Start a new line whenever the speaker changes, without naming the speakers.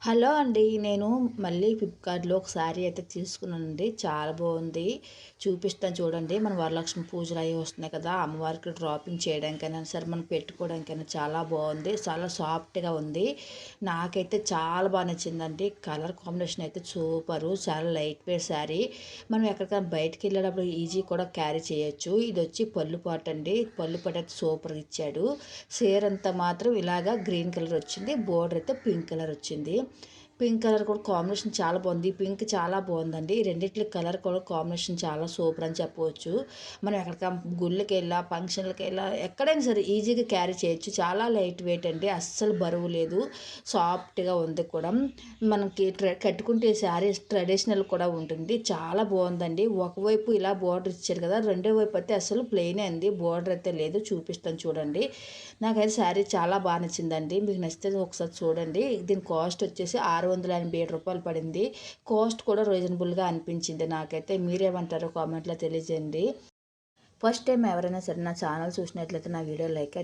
Hello అండి. నేను మళ్ళీ ఫ్లిప్‌కార్ట్‌లో ఒక శారీ అయితే తీసుకున్నానండి. చాలా బాగుంది. చూపిస్తాను చూడండి. మన వరలక్ష్మి పూజలు అవి వస్తున్నాయి కదా! అమ్మవారికి డ్రాపింగ్ చేయడానికైనా సరే, మనం పెట్టుకోవడానికైనా చాలా బాగుంది. చాలా సాఫ్ట్‌గా ఉంది. నాకైతే చాలా బాగా నచ్చిందండి. కలర్ కాంబినేషన్ అయితే సూపరు. చాలా లైట్ వెయిట్ శారీ. మనం ఎక్కడికైనా బయటికి వెళ్ళేటప్పుడు ఈజీ కూడా క్యారీ చేయొచ్చు. ఇది వచ్చి పళ్ళు పాట అండి. పళ్ళు పాట అయితే సూపర్‌గా ఇచ్చాడు. చీర అంతా మాత్రం ఇలాగా గ్రీన్ కలర్ వచ్చింది. బోర్డర్ అయితే పింక్ కలర్ వచ్చింది. పింక్ కలర్ కూడా కాంబినేషన్ చాలా బాగుంది. పింక్ చాలా బాగుందండి. ఈ రెండిట్ల కలర్ కూడా కాంబినేషన్ చాలా సూపర్ అని చెప్పవచ్చు. మనం ఎక్కడికైనా గుళ్ళకెళ్ళా, ఫంక్షన్లకెళ్ళా ఎక్కడైనా సరే ఈజీగా క్యారీ చేయొచ్చు. చాలా లైట్ వెయిట్ అండి. అస్సలు బరువు లేదు. సాఫ్ట్‌గా ఉంది కూడా. మనకి కట్టుకుంటే శారీ ట్రెడిషనల్ కూడా ఉంటుంది. చాలా బాగుందండి. ఒకవైపు ఇలా బోర్డర్ ఇచ్చారు కదా! రెండో వైపు అయితే అసలు ప్లెయినే ఉంది. బోర్డర్ అయితే లేదు. చూపిస్తాను చూడండి. నాకైతే శారీ చాలా బాగా నచ్చిందండి. మీకు నచ్చితే ఒకసారి చూడండి. దీని కాస్ట్ వచ్చేసి రూ. 687 పడింది. కాస్ట్ కూడా రీజనబుల్‌గా అనిపించింది నాకైతే. మీరేమంటారో కామెంట్‌లో తెలియజేయండి. ఫస్ట్ టైం ఎవరైనా సరే నా ఛానల్ చూసినట్లయితే నా వీడియో లైక్